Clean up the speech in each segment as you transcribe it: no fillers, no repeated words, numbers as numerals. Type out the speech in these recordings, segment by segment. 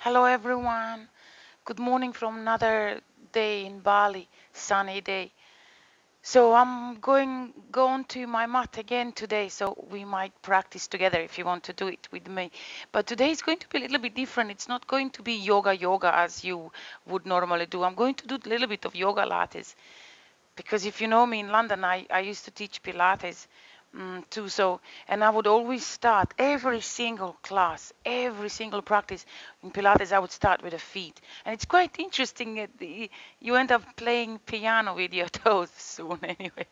Hello everyone. Good morning from another day in Bali, sunny day. So I'm go on to my mat again today, so we might practice together if you want to do it with me. But today is going to be a little bit different. It's not going to be yoga as you would normally do. I'm going to do a little bit of yoga lattes because if you know me in London, I used to teach Pilates too. So, and I would always start every single class, every single practice in Pilates, I would start with the feet. And it's quite interesting. You end up playing piano with your toes soon anyway.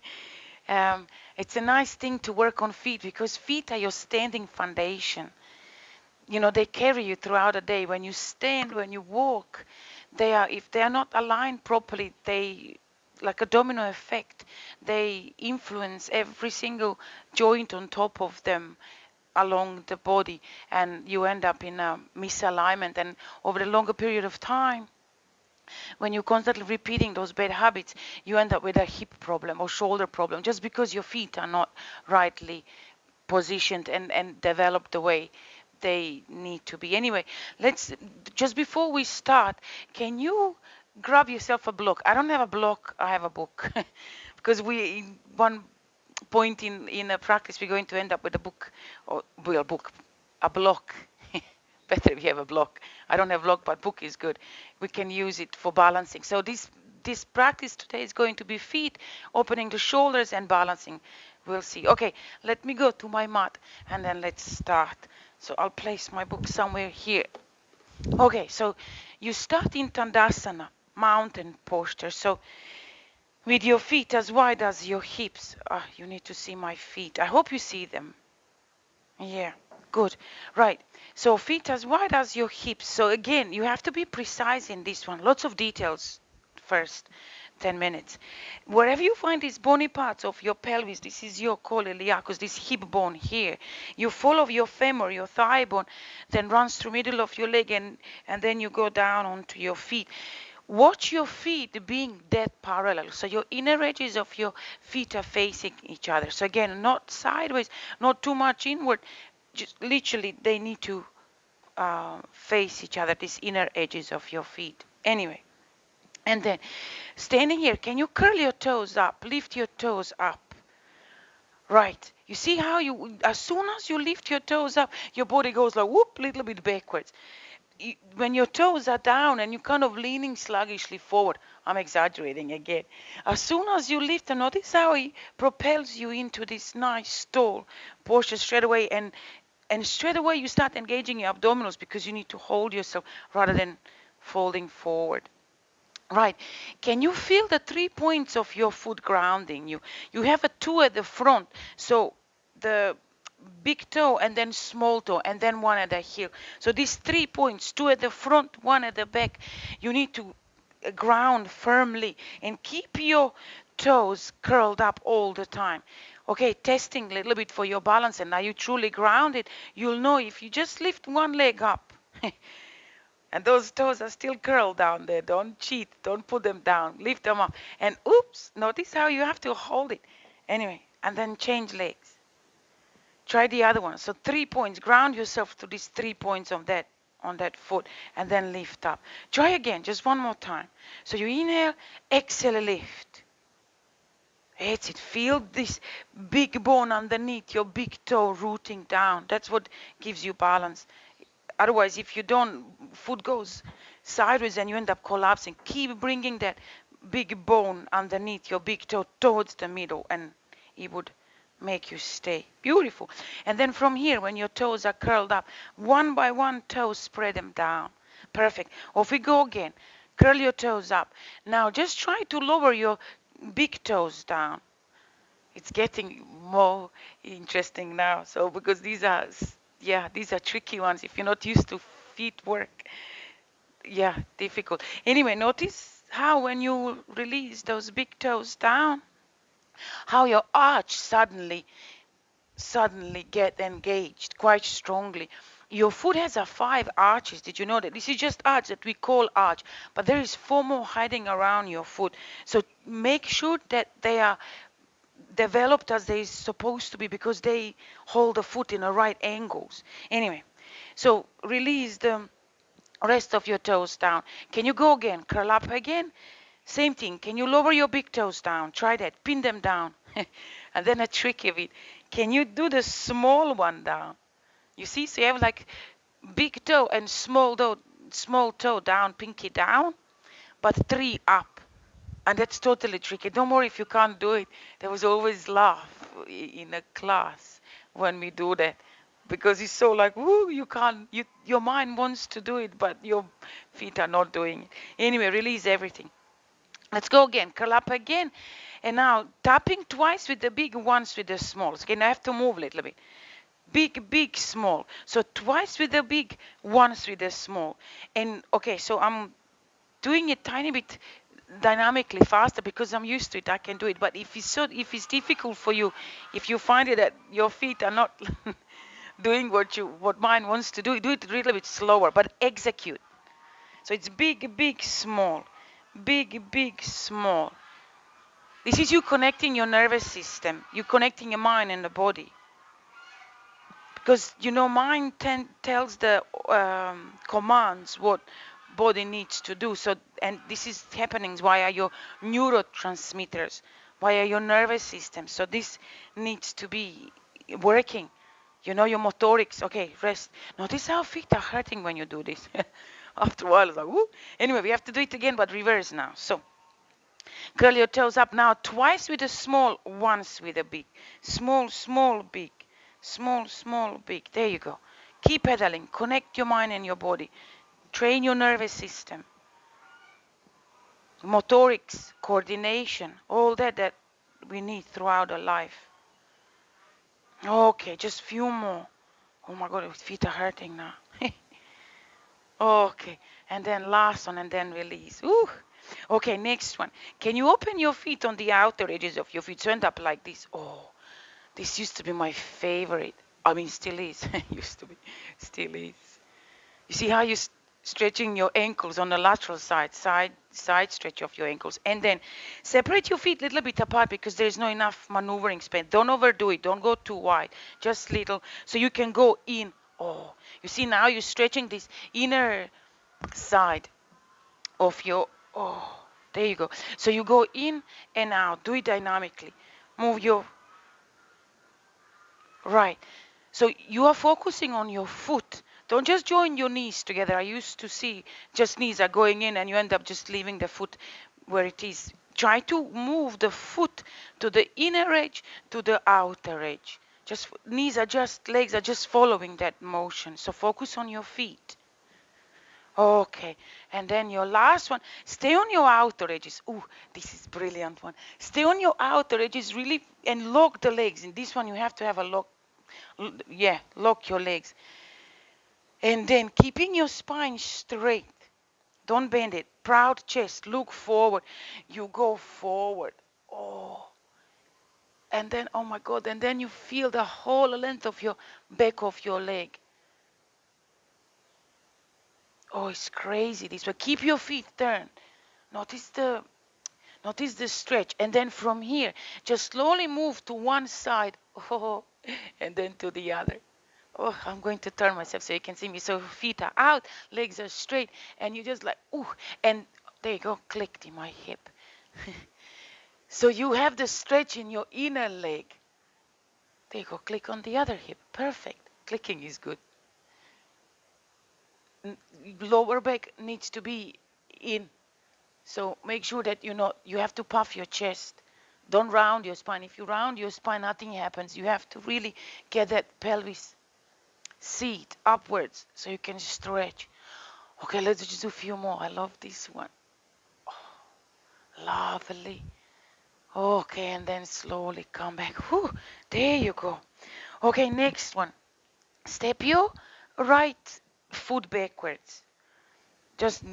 It's a nice thing to work on feet because feet are your standing foundation. You know, they carry you throughout the day. When you stand, when you walk, if they are not aligned properly, they like a domino effect. They influence every single joint on top of them along the body, and you end up in a misalignment. And over a longer period of time, when you're constantly repeating those bad habits, you end up with a hip problem or shoulder problem just because your feet are not rightly positioned and developed the way they need to be. Anyway, let's just before we start, can you grab yourself a block? I don't have a block, I have a book. Because we in one point in a practice we're going to end up with a book or well book a block. Better if you have a block. I don't have block, but book is good. We can use it for balancing. So this practice today is going to be feet, opening the shoulders and balancing. We'll see. Okay, let me go to my mat and then let's start. So I'll place my book somewhere here. Okay, so you start in Tandasana, mountain posture. So with your feet as wide as your hips. You need to see my feet. I hope you see them. Yeah, good. Right. So feet as wide as your hips. So again, you have to be precise in this one. Lots of details first. 10 minutes. Wherever you find these bony parts of your pelvis, this is your coleoiacus, this hip bone here. You follow your femur, your thigh bone, then runs through middle of your leg and then you go down onto your feet. Watch your feet being dead parallel. So your inner edges of your feet are facing each other. So again, not sideways, not too much inward. Just literally, they need to face each other, these inner edges of your feet. Anyway, and then standing here, can you curl your toes up? Lift your toes up. Right. You see how as soon as you lift your toes up, your body goes like whoop, little bit backwards. When your toes are down and you're kind of leaning sluggishly forward, I'm exaggerating again. As soon as you lift, and notice how he propels you into this nice tall posture straight away, and straight away you start engaging your abdominals because you need to hold yourself rather than folding forward. Right. Can you feel the 3 points of your foot grounding you? You have a 2 at the front. So the big toe and then small toe and then one at the heel. So these 3 points, 2 at the front, 1 at the back, you need to ground firmly and keep your toes curled up all the time. Okay, testing a little bit for your balance, and now you truly grounded. You'll know if you just lift one leg up. And those toes are still curled down there. Don't cheat. Don't put them down. Lift them up. And oops, notice how you have to hold it. Anyway, and then change legs. Try the other one. So 3 points. Ground yourself to these 3 points of that on that foot and then lift up. Try again, just one more time. So you inhale, exhale, lift. That's it. Feel this big bone underneath your big toe rooting down. That's what gives you balance. Otherwise, if you don't, foot goes sideways and you end up collapsing. Keep bringing that big bone underneath your big toe towards the middle, and it would make you stay. Beautiful. And then from here, when your toes are curled up, one by one toes, spread them down. Perfect. Off we go again. Curl your toes up. Now just try to lower your big toes down. It's getting more interesting now. So because these are tricky ones. If you're not used to feet work, yeah, difficult. Anyway, notice how when you release those big toes down, how your arch suddenly get engaged quite strongly. Your foot has a 5 arches. Did you know that? This is just arch that we call arch, but there is 4 more hiding around your foot. So make sure that they are developed as they're supposed to be because they hold the foot in the right angles. Anyway, so release the Rest of your toes down. Can you go again? Curl up again. Same thing. Can you lower your big toes down? Try that. Pin them down. And then a trick of it. Can you do the small one down? You see? So you have like big toe and small toe down, pinky down, but 3 up. And that's totally tricky. Don't worry if you can't do it. There was always laugh in a class when we do that. Because it's so like, woo, you can't, your mind wants to do it, but your feet are not doing it. Anyway, release everything. Let's go again. Curl up again. And now tapping twice with the big, once with the small. Again, I have to move a little bit. Big, big, small. So twice with the big, once with the small. And okay, so I'm doing it tiny bit dynamically faster because I'm used to it. I can do it. But if it's difficult for you, if you find it that your feet are not doing what mine wants to do it a little bit slower, but execute. So it's big, big, small, big, big, small. This is you connecting your nervous system. You're connecting your mind and the body. Because, mind tells the commands what body needs to do. So, and this is happening via your neurotransmitters, via your nervous system. So this needs to be working. Your motorics. Okay, rest. Notice how feet are hurting when you do this. After a while, it's like, woo. Anyway, we have to do it again, but reverse now. So, curl your toes up now twice with a small, once with a big. Small, small, big. Small, small, big. There you go. Keep pedaling. Connect your mind and your body. Train your nervous system. Motorics, coordination, all that we need throughout our life. Okay, just few more. Oh my God, my feet are hurting now. Okay, and then last one, and then release. Ooh. Okay, next one. Can you open your feet on the outer edges of your feet? So end up like this. Oh, this used to be my favorite. I mean, still is. Used to be, still is. You see how you stretching your ankles on the lateral side stretch of your ankles, and then separate your feet a little bit apart because there's not enough maneuvering space. Don't overdo it. Don't go too wide. Just little, so you can go in. Oh, you see now you're stretching this inner side of your. Oh, there you go. So you go in and out. Do it dynamically. Move your right. So you are focusing on your foot. Don't just join your knees together. I used to see just knees are going in and you end up just leaving the foot where it is. Try to move the foot to the inner edge, to the outer edge. Just legs are just following that motion. So focus on your feet. Okay, and then your last one, stay on your outer edges. Ooh, this is brilliant one. Stay on your outer edges really and lock the legs. In this one you have to have a lock. Yeah, lock your legs. And then keeping your spine straight. Don't bend it. Proud chest. Look forward. You go forward. Oh. And then, oh my God, and then you feel the whole length of your back of your leg. Oh, it's crazy this way. Keep your feet turned. Notice the stretch. And then from here, just slowly move to one side. Oh, and then to the other. Oh, I'm going to turn myself so you can see me. So feet are out, legs are straight, and you just like, ooh, and there you go, clicked in my hip. So you have the stretch in your inner leg. There you go, click on the other hip. Perfect. Clicking is good. Lower back needs to be in. So make sure that you have to puff your chest. Don't round your spine. If you round your spine, nothing happens. You have to really get that pelvis seat upwards so you can stretch. Okay, let's just do a few more. I love this one. Oh, lovely. Okay, and then slowly come back. Whew, there you go. Okay, next one. Step your right foot backwards. Just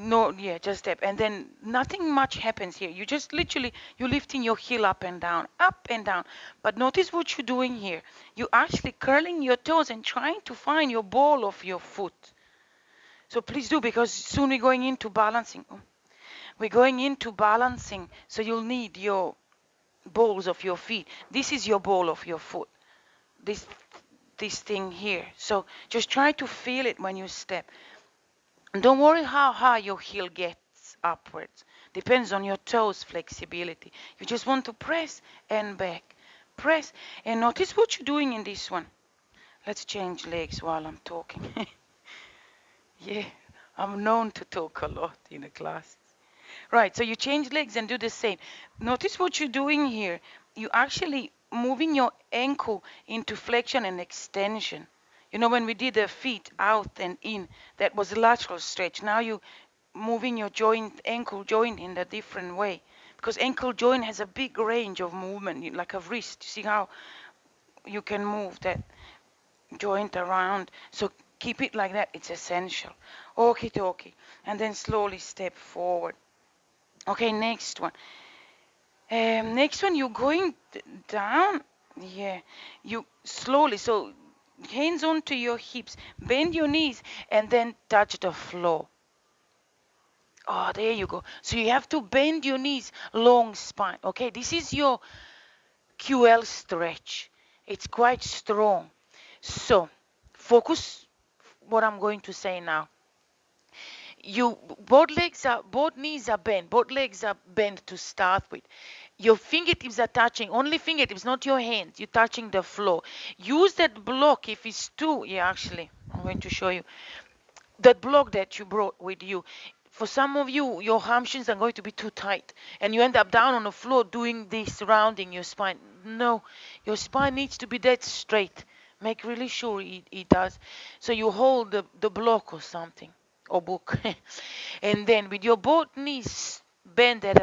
step. And then nothing much happens here. You just literally, you're lifting your heel up and down, up and down. But notice what you're doing here. You're actually curling your toes and trying to find your ball of your foot. So please do, because soon we're going into balancing. We're going into balancing, so you'll need your balls of your feet. This is your ball of your foot. This thing here. So just try to feel it when you step. And don't worry how high your heel gets upwards. Depends on your toes flexibility. You just want to press and back. Press and notice what you're doing in this one. Let's change legs while I'm talking. Yeah, I'm known to talk a lot in a class. Right, so you change legs and do the same. Notice what you're doing here. You actually moving your ankle into flexion and extension. You know, when we did the feet out and in, that was a lateral stretch. Now you moving your joint, ankle joint in a different way. Because ankle joint has a big range of movement, like a wrist. You see how you can move that joint around. So keep it like that. It's essential. Okie dokie. And then slowly step forward. Okay, next one. Next one, you're going down. Yeah, you slowly. So hands onto your hips, bend your knees, and then touch the floor. Oh, there you go. So you have to bend your knees, long spine. Okay, this is your QL stretch. It's quite strong. So focus what I'm going to say now. You both knees are bent, both legs are bent to start with. Your fingertips are touching, only fingertips, not your hands. You're touching the floor. Use that block if it's too, yeah, actually, I'm going to show you. That block that you brought with you. For some of you, your hamstrings are going to be too tight, and you end up down on the floor doing this, rounding your spine. No, your spine needs to be dead straight. Make really sure it does. So you hold the block or something, or book, and then with your both knees bent at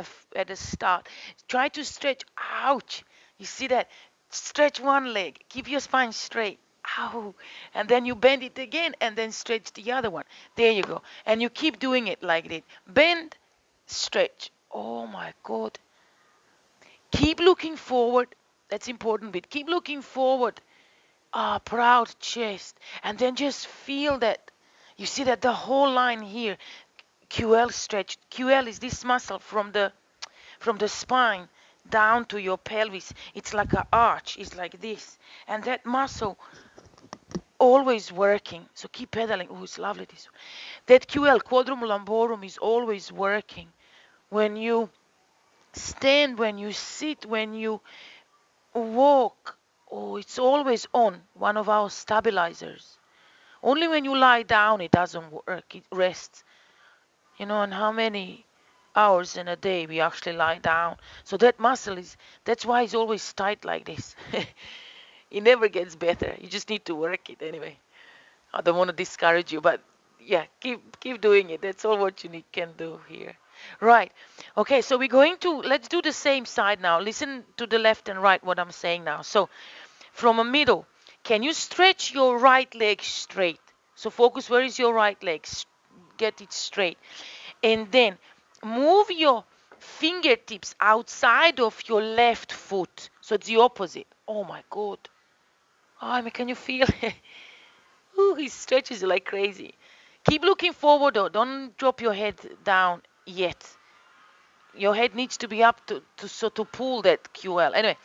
the start, try to stretch. Ouch! You see that? Stretch one leg. Keep your spine straight. Ow. And then you bend it again and then stretch the other one. There you go. And you keep doing it like this. Bend, stretch. Oh my God. Keep looking forward. That's important bit. Keep looking forward. Ah, proud chest. And then just feel that. You see that the whole line here. QL stretch. QL is this muscle from the spine down to your pelvis. It's like an arch. It's like this. And that muscle always working. So keep pedaling. Oh, it's lovely this one. That QL, quadrum lumborum, is always working. When you stand, when you sit, when you walk, oh, it's always on. One of our stabilizers. Only when you lie down, it doesn't work. It rests. You know, and how many hours in a day we actually lie down. So that muscle that's why it's always tight like this. It never gets better. You just need to work it anyway. I don't want to discourage you, but yeah, keep doing it. That's all what you can do here. Right. Okay, so let's do the same side now. Listen to the left and right what I'm saying now. So from a middle, can you stretch your right leg straight? So focus, where is your right leg? Get it straight. And then move your fingertips outside of your left foot. So it's the opposite. Oh my God. Oh, I mean, can you feel it? Ooh, he stretches like crazy. Keep looking forward though. Don't drop your head down yet. Your head needs to be up to pull that QL. Anyway,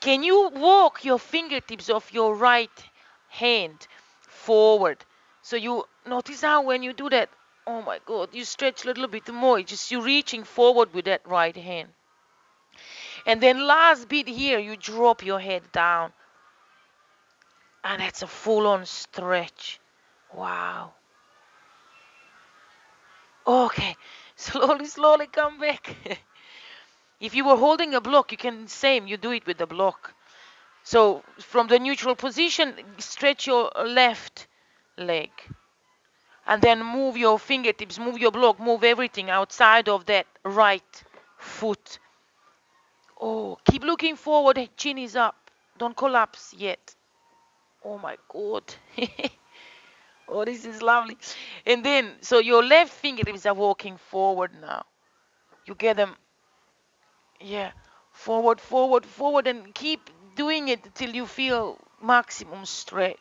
can you walk your fingertips of your right hand forward? So you notice how when you do that, oh my God, you stretch a little bit more. It's just you reaching forward with that right hand. And then last bit here, you drop your head down. And that's a full-on stretch. Wow. Okay, slowly come back. If you were holding a block, you can same, you do it with the block. So from the neutral position, stretch your left leg. And then move your fingertips, move your block, move everything outside of that right foot. Oh, keep looking forward, chin is up. Don't collapse yet. Oh my God. Oh, this is lovely. And then, so your left fingertips are walking forward now. You get them, yeah, forward, and keep doing it till you feel maximum stretch.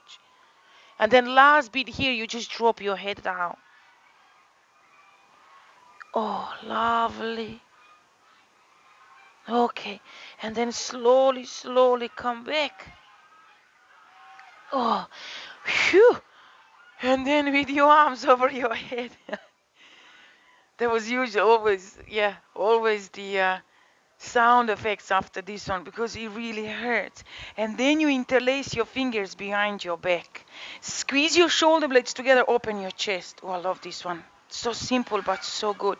And then last bit here, you just drop your head down. Oh, lovely. Okay, and then slowly come back. Oh, phew. And then with your arms over your head. That was usually always, yeah, always the sound effects after this one because it really hurts. And then you interlace your fingers behind your back. Squeeze your shoulder blades together, open your chest. Oh, I love this one. So simple but so good.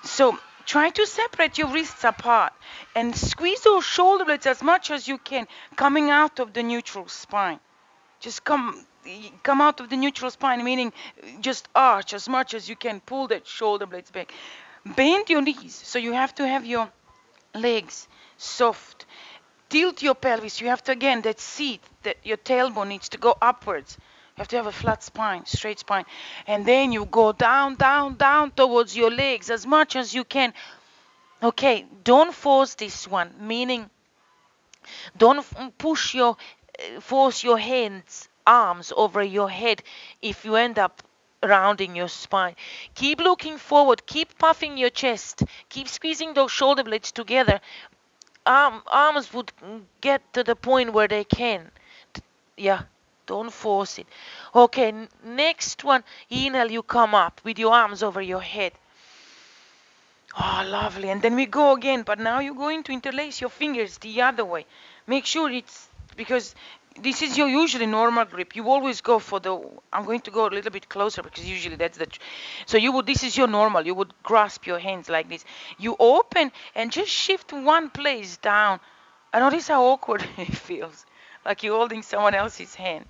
So try to separate your wrists apart and squeeze those shoulder blades as much as you can, coming out of the neutral spine. Just come out of the neutral spine, meaning just arch as much as you can. Pull that shoulder blades back. Bend your knees, so you have to have your legs soft. Tilt your pelvis. You have to, again, that seat, that your tailbone needs to go upwards. You have to have a flat spine, straight spine. And then you go down, down, down towards your legs as much as you can. Okay, don't force this one, meaning don't force your hands, arms over your head if you end up rounding your spine. Keep looking forward, keep puffing your chest, keep squeezing those shoulder blades together. Arms would get to the point where they can. Yeah, don't force it. Okay, next one, inhale, you come up with your arms over your head. Oh, lovely. And then we go again, but now you're going to interlace your fingers the other way. Make sure it's, because this is your usually normal grip. You always go for the, I'm going to go a little bit closer because usually that's the, so you would, this is your normal. You would grasp your hands like this. You open and just shift one place down. I notice how awkward it feels, like you're holding someone else's hand.